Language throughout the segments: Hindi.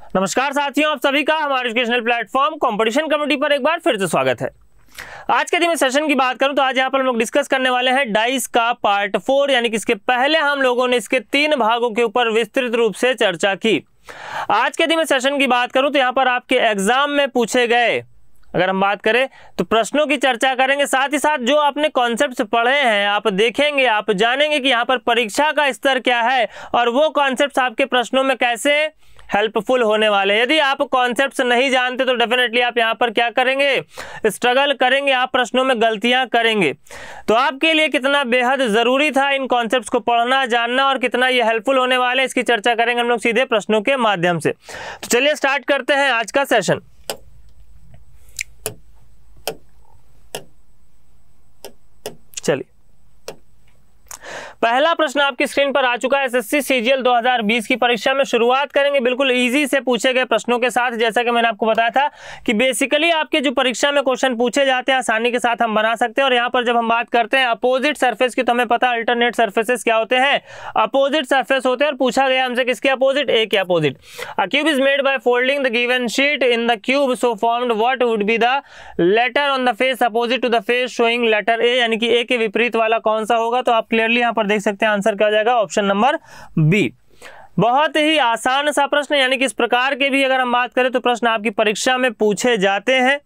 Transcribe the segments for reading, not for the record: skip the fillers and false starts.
नमस्कार साथियों, आप सभी का हमारे एजुकेशनल प्लेटफॉर्म कंपटीशन कम्युनिटी पर एक बार फिर से स्वागत है। आज के दिन में सेशन की बात करूं तो आज यहाँ पर हम लोग डिस्कस करने वाले हैं डाइस का पार्ट 4, यानी कि इसके पहले हम लोगों ने इसके 3 भागों के ऊपर विस्तृत रूप से चर्चा की। आज के दिन में सेशन की बात करूं तो यहाँ पर आपके एग्जाम में पूछे गए, अगर हम बात करें तो प्रश्नों की चर्चा करेंगे, साथ ही साथ जो आपने कॉन्सेप्ट्स पढ़े हैं आप देखेंगे, आप जानेंगे कि यहाँ पर परीक्षा का स्तर क्या है और वो कॉन्सेप्ट्स आपके प्रश्नों में कैसे हेल्पफुल होने वाले हैं। यदि आप कॉन्सेप्ट्स नहीं जानते तो डेफिनेटली आप यहाँ पर क्या करेंगे, स्ट्रगल करेंगे, आप प्रश्नों में गलतियां करेंगे। तो आपके लिए कितना बेहद ज़रूरी था इन कॉन्सेप्ट्स को पढ़ना, जानना और कितना ये हेल्पफुल होने वाले हैं, इसकी चर्चा करेंगे हम लोग सीधे प्रश्नों के माध्यम से। तो चलिए स्टार्ट करते हैं आज का सेशन। चलिए, पहला प्रश्न आपकी स्क्रीन पर आ चुका है। एसएससी सीजीएल 2020 की परीक्षा में शुरुआत करेंगे बिल्कुल इजी से पूछे गए प्रश्नों के साथ। जैसा कि मैंने आपको बताया था कि बेसिकली आपके जो परीक्षा में क्वेश्चन पूछे जाते हैं आसानी के साथ हम बना सकते हैं। और यहाँ पर जब हम बात करते हैं अपोजिट सरफेस की, तो हमें पता है अल्टरनेट सरफेसेस क्या होते हैं, अपोजिट सरफेस होते हैं। और पूछा गया हमसे किसके अपोजिट, ए के opposite. A cube is made by folding the given sheet in the cube so formed, what would be the letter on the face opposite to the face showing letter A, यानी कि ए के विपरीत वाला कौन सा होगा। तो आप क्लियरली यहाँ पर देख सकते हैं आंसर क्या हो जाएगा, ऑप्शन नंबर बी। बहुत ही आसान सा प्रश्न, यानी कि इस प्रकार के भी अगर हम बात करें तो प्रश्न आपकी परीक्षा में पूछे जाते हैं।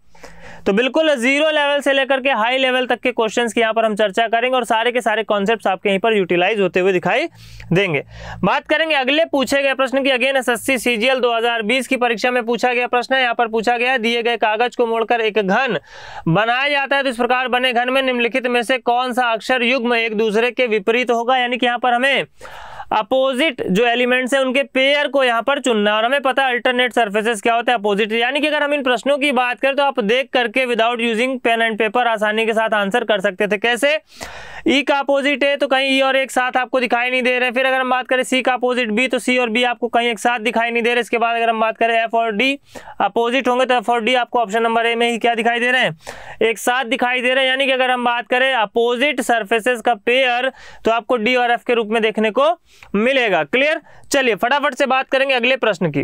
तो बिल्कुल जीरो लेवल से लेकर के हाई लेवल तक के क्वेश्चंस की यहाँ पर हम चर्चा करेंगे और सारे के सारे कॉन्सेप्ट्स आपके यहीं पर यूटिलाइज होते हुए दिखाई देंगे। बात करेंगे अगले पूछे गए प्रश्न की। अगेन एसएससी सीजीएल 2020 की परीक्षा में पूछा गया प्रश्न है। यहाँ पर पूछा गया दिए गए कागज को मोड़कर एक घन बनाया जाता है, तो इस प्रकार बने घन में निम्नलिखित में से कौन सा अक्षर युग्म एक दूसरे के विपरीत होगा। यानी कि यहाँ पर हमें अपोजिट जो एलिमेंट्स हैं उनके पेयर को यहाँ पर चुनना, और हमें पता है अल्टरनेट सरफेसेस क्या होता है, अपोजिट। यानी कि अगर हम इन प्रश्नों की बात करें तो आप देख करके without using pen and paper आसानी के साथ आंसर कर सकते थे। कैसे, ई का अपोजिट है तो कहीं ई और एक साथ आपको दिखाई नहीं दे रहे। फिर अगर हम बात करें सी का अपोजिट बी, तो सी और बी आपको कहीं एक साथ दिखाई नहीं दे रहे। इसके बाद अगर हम बात करें एफ और डी अपोजिट होंगे तो एफ और डी आपको ऑप्शन नंबर ए में ही क्या दिखाई दे रहे हैं, एक साथ दिखाई दे रहे हैं। यानी कि अगर हम बात करें अपोजिट सरफेसेस का पेयर तो आपको डी और एफ के रूप में देखने को मिलेगा। क्लियर। चलिए फटाफट से बात करेंगे अगले प्रश्न की।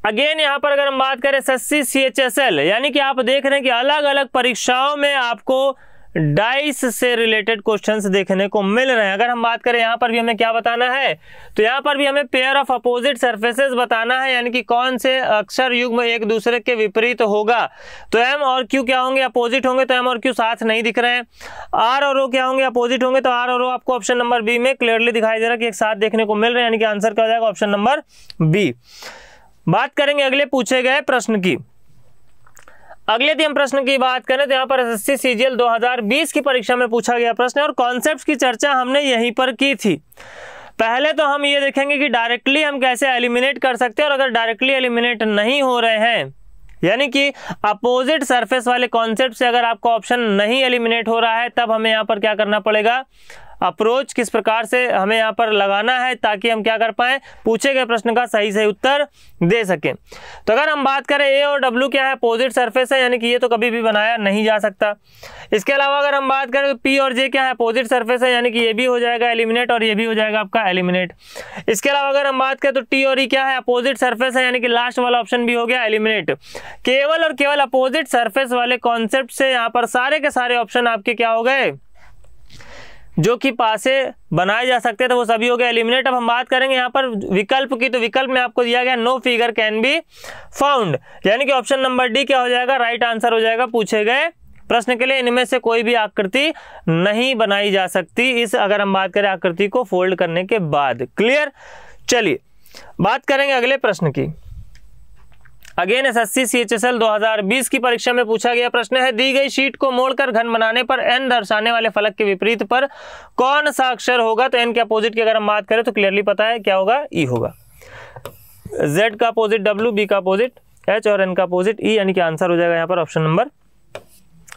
अगेन यहां पर अगर हम बात करें एसएससी सीएचएसएल, यानी कि आप देख रहे हैं कि अलग अलग परीक्षाओं में आपको डाइस से रिलेटेड क्वेश्चंस देखने को मिल रहे हैं। अगर हम बात करें यहाँ पर भी हमें क्या बताना है, तो यहाँ पर भी हमें पेयर ऑफ अपोजिट सरफेसेस बताना है, यानी कि कौन से अक्षर युग्म एक दूसरे के विपरीत होगा। तो एम और क्यू क्या होंगे, अपोजिट होंगे, तो एम और क्यू साथ नहीं दिख रहे हैं। आर और ओ क्या होंगे, अपोजिट होंगे, तो आर और ओ आपको ऑप्शन नंबर बी में क्लियरली दिखाई दे रहा है कि एक साथ देखने को मिल रहे हैं, यानी कि आंसर क्या हो जाएगा, ऑप्शन नंबर बी। बात करेंगे अगले पूछे गए प्रश्न की। अगले दिन प्रश्न की बात करें तो यहाँ पर एसएससी सीजीएल 2020 की परीक्षा में पूछा गया प्रश्न है और कॉन्सेप्ट्स की चर्चा हमने यहीं पर की थी। पहले तो हम ये देखेंगे कि डायरेक्टली हम कैसे एलिमिनेट कर सकते हैं, और अगर डायरेक्टली एलिमिनेट नहीं हो रहे हैं, यानी कि अपोजिट सरफेस वाले कॉन्सेप्ट से अगर आपका ऑप्शन नहीं एलिमिनेट हो रहा है, तब हमें यहाँ पर क्या करना पड़ेगा, अप्रोच किस प्रकार से हमें यहाँ पर लगाना है ताकि हम क्या कर पाए, पूछे गए प्रश्न का सही से उत्तर दे सकें। तो अगर हम बात करें ए और डब्ल्यू क्या है, अपोजिट सरफेस है, यानी कि ये तो कभी भी बनाया नहीं जा सकता। इसके अलावा अगर हम बात करें तो पी और जे क्या है, अपोजिट सरफेस है, यानी कि ये भी हो जाएगा एलिमिनेट और ये भी हो जाएगा आपका एलिमिनेट। इसके अलावा अगर हम बात करें तो टी और ई क्या है, अपोजिट सरफेस है, यानी कि लास्ट वाला ऑप्शन भी हो गया एलिमिनेट। केवल और केवल अपोजिट सरफेस वाले कॉन्सेप्ट से यहाँ पर सारे के सारे ऑप्शन आपके क्या हो गए, जो कि पासे बनाए जा सकते थे, वो सभी हो गए एलिमिनेट। अब हम बात करेंगे यहाँ पर विकल्प की, तो विकल्प में आपको दिया गया know figure can be found, यानी कि ऑप्शन नंबर डी क्या हो जाएगा, राइट आंसर हो जाएगा पूछे गए प्रश्न के लिए। इनमें से कोई भी आकृति नहीं बनाई जा सकती इस, अगर हम बात करें आकृति को फोल्ड करने के बाद। क्लियर। चलिए बात करेंगे अगले प्रश्न की। अगेन एसएससी सीएचएसएल 2020 की परीक्षा में पूछा गया प्रश्न है, दी गई शीट को मोड़कर घन बनाने पर एन दर्शाने वाले फलक के विपरीत पर कौन सा अक्षर होगा। तो एन के अपोजिट की अगर हम बात करें तो क्लियरली पता है क्या होगा, ई होगा। जेड का अपोजिट डब्ल्यू, बी का अपोजिट एच और एन का अपोजिट ई, यानी कि आंसर हो जाएगा यहाँ पर ऑप्शन नंबर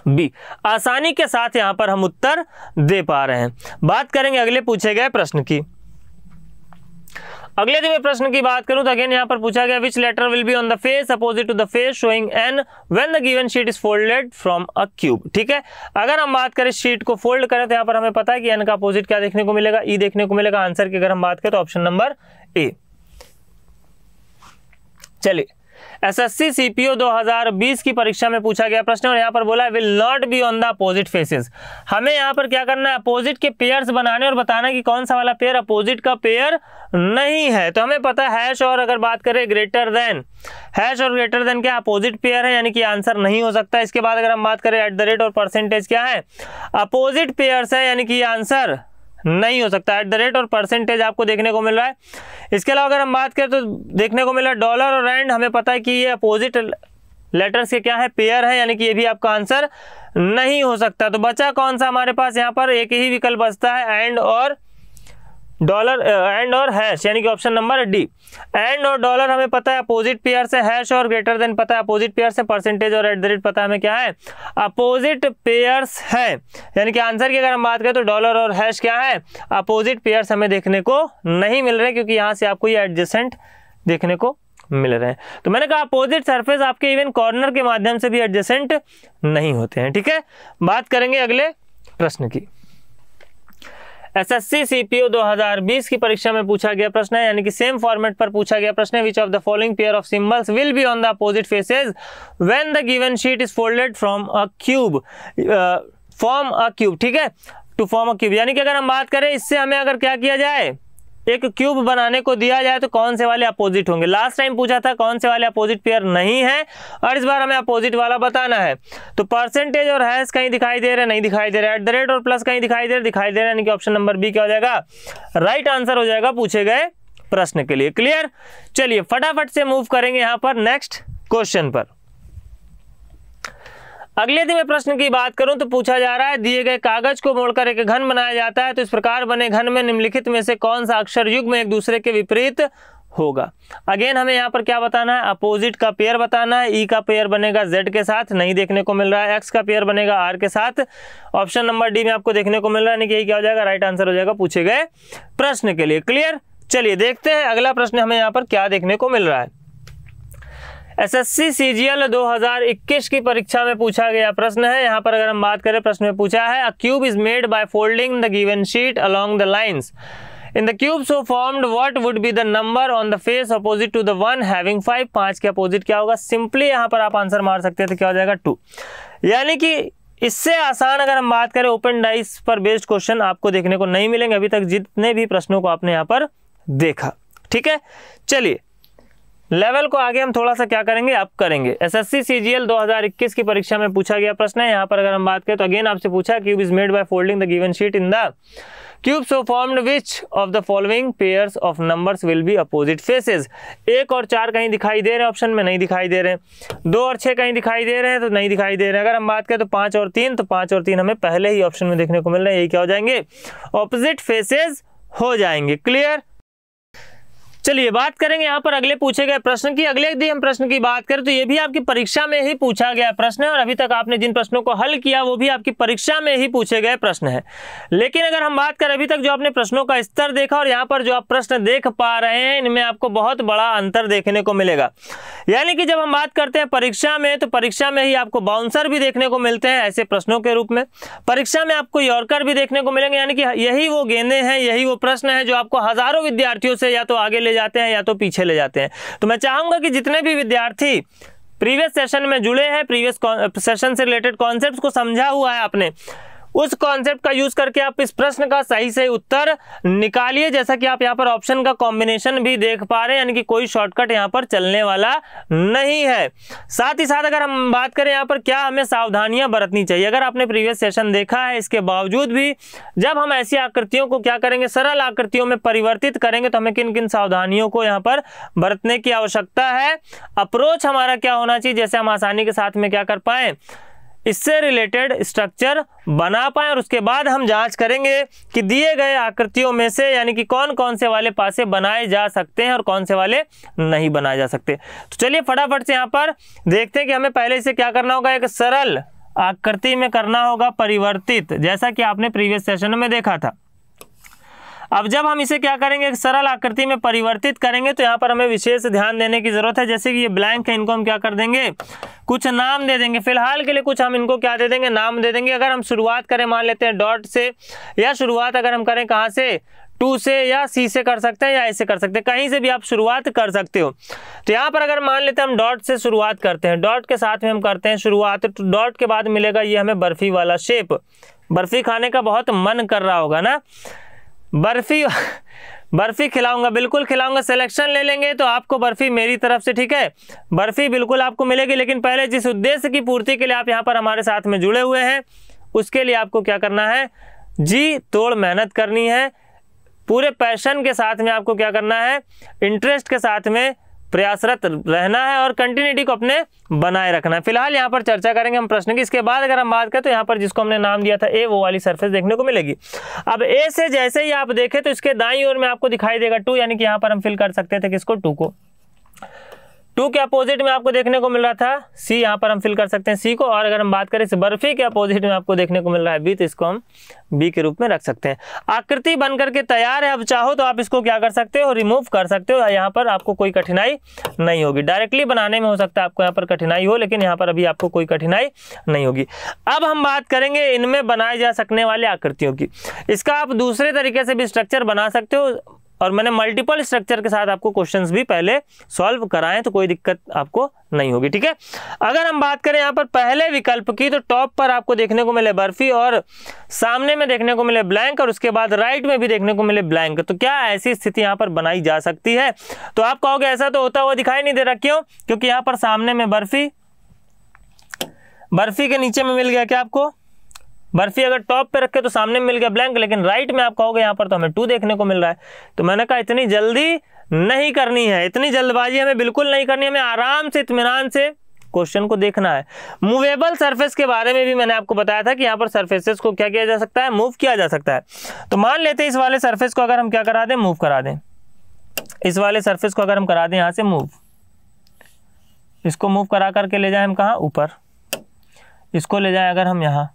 बी। आसानी के साथ यहाँ पर हम उत्तर दे पा रहे हैं। बात करेंगे अगले पूछे गए प्रश्न की। अगले दिन में प्रश्न की बात करूं तो अगेन यहाँ पर पूछा गया which letter will be on the face opposite to the face showing N when the given sheet is folded from a cube. ठीक है, अगर हम बात करें शीट को फोल्ड करें तो यहाँ पर हमें पता है कि एन का अपोजिट क्या देखने को मिलेगा, ई देखने को मिलेगा। आंसर की अगर हम बात करें तो ऑप्शन नंबर ए। चलिए, एसएससी सीपीओ 2020 की परीक्षा में पूछा गया प्रश्न और यहाँ पर बोला will not be on the opposite faces. हमें यहाँ पर क्या करना है, अपोजिट के पेयर्स बनाने और बताना कि कौन सा वाला पेयर अपोजिट का पेयर नहीं है। तो हमें पता है हैश और अगर बात करें ग्रेटर देन, हैश और ग्रेटर देन क्या अपोजिट पेयर है, यानी कि आंसर नहीं हो सकता। इसके बाद अगर हम बात करें एट द रेट और परसेंटेज क्या है, अपोजिट पेयर्स है, यानी कि ये आंसर नहीं हो सकता। एट द रेट और परसेंटेज आपको देखने को मिल रहा है। इसके अलावा अगर हम बात करें तो देखने को मिल रहा है डॉलर और एंड, हमें पता है कि ये अपोजिट लेटर्स के क्या है, पेयर है, यानी कि ये भी आपका आंसर नहीं हो सकता। तो बचा कौन सा हमारे पास, यहाँ पर एक ही विकल्प बचता है एंड और डॉलर, एंड और हैश, यानी कि ऑप्शन नंबर डी। एंड और डॉलर हमें पता है अपोजिट पेयर से, हैश और ग्रेटर देन पता है अपोजिट पेयर से, परसेंटेज और एट द रेट पता है हमें क्या है, अपोजिट पेयर्स है। यानी कि आंसर की अगर हम बात करें तो डॉलर और हैश क्या है, अपोजिट पेयर्स हमें देखने को नहीं मिल रहे, क्योंकि यहाँ से आपको ये एडजेसेंट देखने को मिल रहे हैं। तो मैंने कहा अपोजिट सरफेस आपके इवन कॉर्नर के माध्यम से भी एडजेसेंट नहीं होते हैं। ठीक है, बात करेंगे अगले प्रश्न की। एसएससी सीपीओ 2020 की परीक्षा में पूछा गया प्रश्न है, यानी कि सेम फॉर्मेट पर पूछा गया प्रश्न है, which of the following pair of symbols will be on the opposite faces when the given sheet is folded from a cube, form a cube. ठीक है, टू फॉर्म अ क्यूब, यानी कि अगर हम बात करें इससे हमें अगर क्या किया जाए, एक क्यूब बनाने को दिया जाए तो कौन से वाले अपोजिट होंगे। लास्ट टाइम पूछा था कौन से वाले अपोजिट पेयर नहीं है, और इस बार हमें अपोजिट वाला बताना है। तो परसेंटेज और हैश कहीं दिखाई दे रहे, नहीं दिखाई दे रहे, एट द रेट और प्लस कहीं दिखाई दे रहे, यानी कि ऑप्शन नंबर बी क्या हो जाएगा, राइट आंसर हो जाएगा पूछे गए प्रश्न के लिए। क्लियर, चलिए फटाफट से मूव करेंगे यहाँ पर नेक्स्ट क्वेश्चन पर। अगले दिन में प्रश्न की बात करूं तो पूछा जा रहा है, दिए गए कागज को मोड़कर एक घन बनाया जाता है, तो इस प्रकार बने घन में निम्नलिखित में से कौन सा अक्षर युग्म एक दूसरे के विपरीत होगा। अगेन हमें यहाँ पर क्या बताना है, अपोजिट का पेयर बताना है। ई का पेयर बनेगा जेड के साथ, नहीं देखने को मिल रहा है। एक्स का पेयर बनेगा आर के साथ, ऑप्शन नंबर डी में आपको देखने को मिल रहा है, यानी कि यही क्या हो जाएगा, राइट आंसर हो जाएगा पूछे गए प्रश्न के लिए। क्लियर, चलिए देखते हैं अगला प्रश्न हमें यहाँ पर क्या देखने को मिल रहा है। एसएससी सीजीएल 2021 की परीक्षा में पूछा गया प्रश्न है। यहाँ पर अगर हम बात करें, प्रश्न में पूछा है, a cube is made by folding the given sheet along the lines in the cube so formed what would be the number on the face opposite to the one having 5। 5 के अपोजिट क्या होगा, सिंपली यहाँ पर आप आंसर मार सकते हैं, तो क्या हो जाएगा 2। यानी कि इससे आसान अगर हम बात करें ओपन डाइस पर बेस्ड क्वेश्चन आपको देखने को नहीं मिलेंगे अभी तक, जितने भी प्रश्नों को आपने यहाँ पर देखा। ठीक है, चलिए लेवल को आगे हम थोड़ा सा क्या करेंगे, अप करेंगे। एसएससी सीजीएल 2021 की परीक्षा में पूछा गया प्रश्न है। यहाँ पर अगर हम बात करें तो अगेन आपसे पूछा, cube is made by folding the given sheet in the cube so formed which of the following pairs of numbers will be opposite faces. 1 और 4 कहीं दिखाई दे रहे हैं, ऑप्शन में नहीं दिखाई दे रहे हैं। 2 और 6 कहीं दिखाई दे रहे हैं, तो नहीं दिखाई दे रहे हैं। अगर हम बात करें तो 5 और 3, तो 5 और 3 हमें पहले ही ऑप्शन में देखने को मिल रहे हैं, यही क्या हो जाएंगे, ऑपोजिट फेसेस हो जाएंगे। क्लियर, चलिए बात करेंगे यहाँ पर अगले पूछे गए प्रश्न की। अगले यदि हम प्रश्न की बात करें तो ये भी आपकी परीक्षा में ही पूछा गया प्रश्न है, और अभी तक आपने जिन प्रश्नों को हल किया वो भी आपकी परीक्षा में ही पूछे गए प्रश्न है। लेकिन अगर हम बात करें अभी तक जो आपने प्रश्नों का स्तर देखा और यहाँ पर जो आप प्रश्न देख पा रहे हैं, इनमें आपको बहुत बड़ा अंतर देखने को मिलेगा। यानी कि जब हम बात करते हैं परीक्षा में, तो परीक्षा में ही आपको बाउंसर भी देखने को मिलते हैं ऐसे प्रश्नों के रूप में। परीक्षा में आपको यॉर्कर भी देखने को मिलेंगे, यानी कि यही वो गेंदें हैं, यही वो प्रश्न है जो आपको हजारों विद्यार्थियों से या तो आगे ले जाते हैं या तो पीछे ले जाते हैं। तो मैं चाहूंगा कि जितने भी विद्यार्थी प्रीवियस सेशन में जुड़े हैं, प्रीवियस सेशन से रिलेटेड कॉन्सेप्ट्स को समझा हुआ है आपने, उस कॉन्सेप्ट का यूज करके आप इस प्रश्न का सही से उत्तर निकालिए। जैसा कि आप यहाँ पर ऑप्शन का कॉम्बिनेशन भी देख पा रहे हैं, यानी कि कोई शॉर्टकट यहाँ पर चलने वाला नहीं है। साथ ही साथ अगर हम बात करें यहाँ पर क्या हमें सावधानियां बरतनी चाहिए, अगर आपने प्रीवियस सेशन देखा है, इसके बावजूद भी जब हम ऐसी आकृतियों को क्या करेंगे, सरल आकृतियों में परिवर्तित करेंगे, तो हमें किन किन सावधानियों को यहाँ पर बरतने की आवश्यकता है। अप्रोच हमारा क्या होना चाहिए, जैसे हम आसानी के साथ में क्या कर पाए, इससे रिलेटेड स्ट्रक्चर बना पाए, और उसके बाद हम जांच करेंगे कि दिए गए आकृतियों में से यानी कि कौन कौन से वाले पासे बनाए जा सकते हैं और कौन से वाले नहीं बनाए जा सकते। तो चलिए फटाफट से यहाँ पर देखते हैं कि हमें पहले इसे क्या करना होगा, एक सरल आकृति में करना होगा परिवर्तित, जैसा कि आपने प्रीवियस सेशन में देखा था। अब जब हम इसे क्या करेंगे, एक सरल आकृति में परिवर्तित करेंगे, तो यहाँ पर हमें विशेष ध्यान देने की जरूरत है। जैसे कि ये ब्लैंक है, इनको हम क्या कर देंगे, कुछ नाम दे देंगे। फिलहाल के लिए कुछ हम इनको क्या दे देंगे, नाम दे देंगे। अगर हम शुरुआत करें, मान लेते हैं डॉट से, या शुरुआत अगर हम करें कहाँ से, 2 से या C से कर सकते हैं या ऐसे कर सकते हैं, कहीं से भी आप शुरुआत कर सकते हो। तो यहाँ पर अगर मान लेते हैं हम डॉट से शुरुआत करते हैं, डॉट के साथ में हम करते हैं शुरुआत, तो डॉट के बाद मिलेगा ये हमें बर्फी वाला शेप। बर्फी खाने का बहुत मन कर रहा होगा ना, बर्फी खिलाऊंगा, बिल्कुल खिलाऊंगा। सिलेक्शन ले लेंगे तो आपको बर्फी मेरी तरफ से, ठीक है, बर्फी बिल्कुल आपको मिलेगी। लेकिन पहले जिस उद्देश्य की पूर्ति के लिए आप यहाँ पर हमारे साथ में जुड़े हुए हैं, उसके लिए आपको क्या करना है, जी तोड़ मेहनत करनी है, पूरे पैशन के साथ में आपको क्या करना है, इंटरेस्ट के साथ में प्रयासरत रहना है और कंटिन्यूटी को अपने बनाए रखना है। फिलहाल यहाँ पर चर्चा करेंगे हम प्रश्न की। इसके बाद अगर हम बात करें तो यहाँ पर जिसको हमने नाम दिया था ए, वो वाली सरफेस देखने को मिलेगी। अब ए से जैसे ही आप देखें तो इसके दाईं ओर में आपको दिखाई देगा 2, यानी कि यहाँ पर हम फिल कर सकते थे किसको, 2 को। 2 के अपोजिट में आपको देखने को मिल रहा था सी, यहाँ पर हम फिल कर सकते हैं सी को। और अगर हम बात करें इस बर्फी के अपोजिट में आपको देखने को मिल रहा है बी, तो इसको हम बी के रूप में रख सकते हैं। आकृति बन करके तैयार है। अब चाहो तो आप इसको क्या कर सकते हो, रिमूव कर सकते हो। यहाँ पर आपको कोई कठिनाई नहीं होगी। डायरेक्टली बनाने में हो सकता है आपको यहाँ पर कठिनाई हो, लेकिन यहाँ पर अभी आपको कोई कठिनाई नहीं होगी। अब हम बात करेंगे इनमें बनाए जा सकने वाले आकृतियों की। इसका आप दूसरे तरीके से भी स्ट्रक्चर बना सकते हो, और मैंने मल्टीपल स्ट्रक्चर के साथ आपको क्वेश्चंस भी पहले सॉल्व कराएं, तो कोई दिक्कत आपको नहीं होगी, ठीक है। अगर हम बात करें यहाँ पर पहले विकल्प की, तो टॉप पर आपको देखने को मिले बर्फी और सामने में देखने को मिले ब्लैंक, और उसके बाद राइट में भी देखने को मिले ब्लैंक, तो क्या ऐसी स्थिति यहाँ पर बनाई जा सकती है? तो आप कहोगे ऐसा तो होता हुआ दिखाई नहीं दे रहा, क्यों? क्योंकि यहाँ पर सामने में बर्फी के नीचे में मिल गया क्या आपको, बर्फी अगर टॉप पे रखे तो सामने में मिल गया ब्लैंक, लेकिन राइट में आप कहोगे यहाँ पर तो हमें 2 देखने को मिल रहा है। तो मैंने कहा इतनी जल्दी नहीं करनी है, इतनी जल्दबाजी हमें बिल्कुल नहीं करनी है, हमें आराम से इत्मीनान से क्वेश्चन को देखना है। मूवेबल सरफेस के बारे में भी मैंने आपको बताया था कि यहाँ पर सरफेसेस को क्या किया जा सकता है, मूव किया जा सकता है। तो मान लेते हैं इस वाले सरफेस को अगर हम क्या करा दें, मूव करा दें। इस वाले सरफेस को अगर हम करा दें यहाँ से मूव, इसको मूव करा करके ले जाए हम कहाँ, ऊपर। इसको ले जाए अगर हम यहाँ,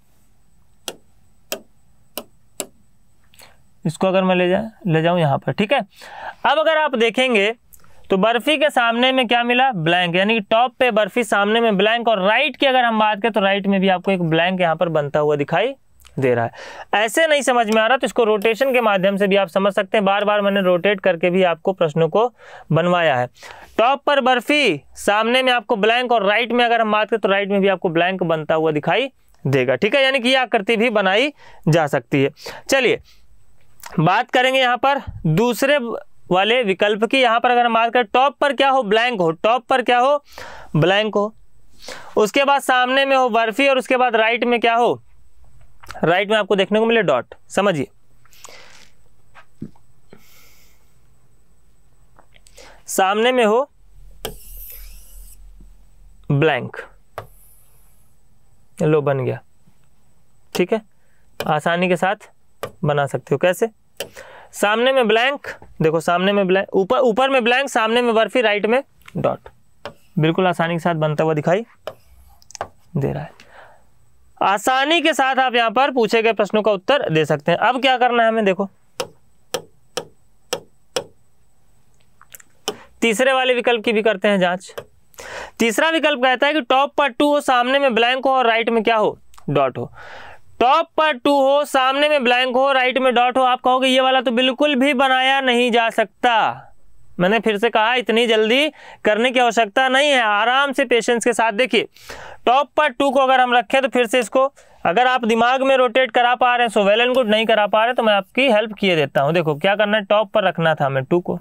इसको अगर मैं ले जाऊं यहाँ पर, ठीक है। अब अगर आप देखेंगे तो बर्फी के सामने में क्या मिला, ब्लैंक, यानी कि टॉप पे बर्फी, सामने में ब्लैंक। और राइट की अगर हम बात करें तो राइट में भी आपको एक ब्लैंक यहाँ पर बनता हुआ दिखाई दे रहा है। ऐसे नहीं समझ में आ रहा तो इसको रोटेशन के माध्यम से भी आप समझ सकते हैं। बार बार मैंने रोटेट करके भी आपको प्रश्नों को बनवाया है। टॉप पर बर्फी, सामने में आपको ब्लैंक, और राइट में अगर हम बात करें तो राइट में भी आपको ब्लैंक बनता हुआ दिखाई देगा, ठीक है। यानी कि यह आकृति भी बनाई जा सकती है। चलिए बात करेंगे यहाँ पर दूसरे वाले विकल्प की। यहाँ पर अगर हम बात करें टॉप पर क्या हो, ब्लैंक हो, टॉप पर क्या हो, ब्लैंक हो, उसके बाद सामने में हो बर्फी, और उसके बाद राइट में क्या हो, राइट में आपको देखने को मिले डॉट। समझिए, सामने में हो ब्लैंक, लो बन गया, ठीक है। आसानी के साथ बना सकते हो। कैसे, सामने में ब्लैंक, देखो सामने में ब्लैंक, ऊपर में ब्लैंक, सामने में बर्फी, राइट में डॉट, बिल्कुल आसानी के साथ बनता हुआ दिखाई दे रहा है। आसानी के साथ आप यहां पर पूछे गए प्रश्नों का उत्तर दे सकते हैं। अब क्या करना है हमें, देखो तीसरे वाले विकल्प की भी करते हैं जांच। तीसरा विकल्प कहता है कि टॉप पर 2 हो, सामने में ब्लैंक हो, और राइट में क्या हो, डॉट हो। टॉप पर 2 हो, सामने में ब्लैंक हो, राइट में डॉट हो। आप कहोगे ये वाला तो बिल्कुल भी बनाया नहीं जा सकता। मैंने फिर से कहा इतनी जल्दी करने की आवश्यकता नहीं है, आराम से पेशेंस के साथ देखिए। टॉप पर 2 को अगर हम रखें तो फिर से इसको अगर आप दिमाग में रोटेट करा पा रहे हैं सो वेल एंड गुड, नहीं करा पा रहे तो मैं आपकी हेल्प किए देता हूं। देखो क्या करना है, टॉप पर रखना था हमें 2 को,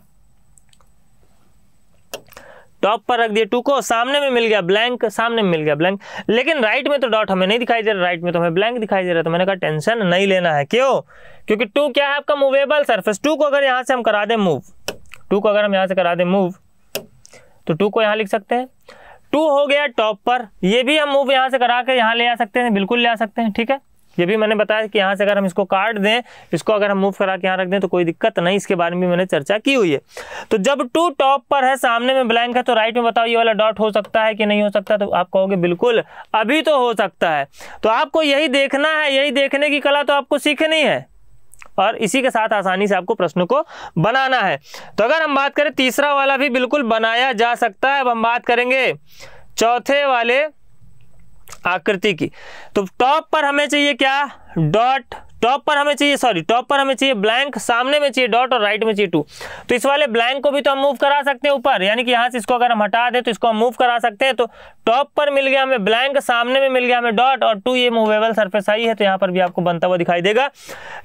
टॉप पर रख दिए 2 को, सामने में मिल गया ब्लैंक, सामने में मिल गया ब्लैंक, लेकिन राइट में तो डॉट हमें नहीं दिखाई दे रहा, राइट में तो हमें ब्लैंक दिखाई दे रहा। तो मैंने कहा टेंशन नहीं लेना है, क्यों? क्योंकि 2 क्या है आपका, मूवेबल सरफेस। 2 को अगर यहाँ से हम करा दें मूव, 2 को अगर हम यहाँ से करा दें मूव, तो 2 को यहाँ लिख सकते हैं। 2 हो गया टॉप पर, ये भी हम मूव यहाँ से करा के यहाँ ले आ सकते हैं, बिल्कुल ले आ सकते हैं, ठीक है। ये भी मैंने बताया कि यहाँ से अगर हम इसको काट दें, इसको अगर हम मूव करा के यहाँ रख दें तो कोई दिक्कत नहीं, इसके बारे में भी मैंने चर्चा की हुई है। तो जब 2 टॉप पर है, सामने में ब्लैंक है, तो राइट में बताओ ये वाला डॉट हो सकता है कि नहीं हो सकता? तो आप कहोगे बिल्कुल अभी तो हो सकता है। तो आपको यही देखना है, यही देखने की कला तो आपको सीखनी है, और इसी के साथ आसानी से आपको प्रश्नों को बनाना है। तो अगर हम बात करें तीसरा वाला भी बिल्कुल बनाया जा सकता है। अब हम बात करेंगे चौथे वाले आकृति की। तो टॉप पर हमें चाहिए क्या, डॉट, टॉप पर हमें चाहिए ब्लैंक, सामने में चाहिए डॉट और राइट में चाहिए 2। तो इस वाले ब्लैंक को भी तो हम मूव करा सकते हैं ऊपर, यानी कि यहाँ से इसको अगर हम हटा दें तो इसको हम मूव करा सकते हैं। तो टॉप पर मिल गया हमें ब्लैंक, सामने में मिल गया हमें डॉट और 2, ये मूवेबल सरफेस आई है तो यहाँ पर भी आपको बनता हुआ दिखाई देगा।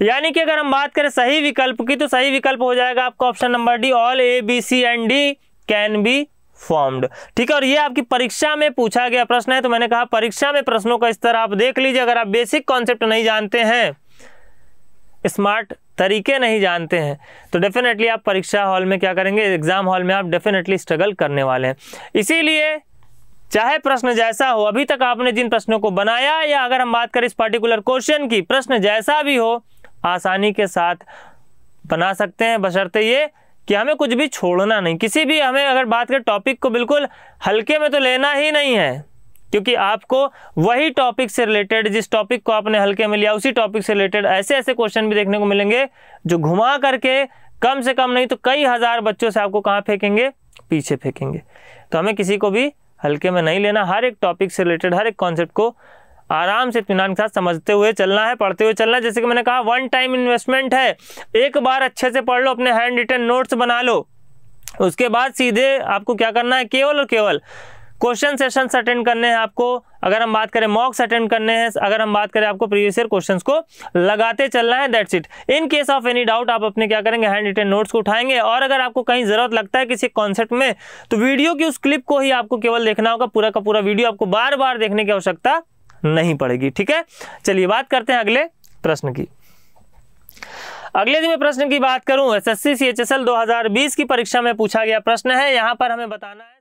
यानी कि अगर हम बात करें सही विकल्प की तो सही विकल्प हो जाएगा आपका option number D, all A B C and D can be formed. ठीक है, और ये आपकी परीक्षा में पूछा गया प्रश्न है, तो मैंने कहा परीक्षा में प्रश्नों का स्तर आप देख लीजिए। अगर आप बेसिक कॉन्सेप्ट नहीं जानते हैं, स्मार्ट तरीके नहीं जानते हैं, तो डेफिनेटली आप परीक्षा हॉल में क्या करेंगे, एग्जाम हॉल में आप डेफिनेटली स्ट्रगल करने वाले हैं। इसीलिए चाहे प्रश्न जैसा हो, अभी तक आपने जिन प्रश्नों को बनाया या अगर हम बात करें इस पर्टिकुलर क्वेश्चन की, प्रश्न जैसा भी हो आसानी के साथ बना सकते हैं, बशर्ते ये कि हमें कुछ भी छोड़ना नहीं। किसी भी हमें अगर बात करें टॉपिक को बिल्कुल हल्के में तो लेना ही नहीं है, क्योंकि आपको वही टॉपिक से रिलेटेड, जिस टॉपिक को आपने हल्के में लिया उसी टॉपिक से रिलेटेड ऐसे ऐसे क्वेश्चन भी देखने को मिलेंगे जो घुमा करके कम से कम नहीं तो कई हजार बच्चों से आपको कहाँ फेंकेंगे, पीछे फेंकेंगे। तो हमें किसी को भी हल्के में नहीं लेना, हर एक टॉपिक से रिलेटेड हर एक कॉन्सेप्ट को आराम से इत्मीनान के साथ समझते हुए चलना है, पढ़ते हुए चलना है। जैसे कि मैंने कहा वन टाइम इन्वेस्टमेंट है, एक बार अच्छे से पढ़ लो, अपने हैंड रिटन नोट्स बना लो, उसके बाद सीधे आपको क्या करना है, केवल और केवल क्वेश्चन सेशंस अटेंड करने हैं आपको। अगर हम बात करें मॉक्स अटेंड करने हैं, अगर हम बात करें आपको प्रीवियस ईयर क्वेश्चंस को लगाते चलना है, that's it. In case of any doubt आप अपने क्या करेंगे, हैंड रिटन नोट्स को उठाएंगे और अगर आपको कहीं जरूरत लगता है किसी कॉन्सेप्ट में तो वीडियो की उस क्लिप को ही आपको केवल देखना होगा, पूरा का पूरा वीडियो आपको बार बार देखने की आवश्यकता नहीं पड़ेगी। ठीक है, चलिए बात करते हैं अगले प्रश्न की। अगले दिन में प्रश्न की बात करूं, एसएससी सीएचएसएल 2020 की परीक्षा में पूछा गया प्रश्न है। यहां पर हमें बताना है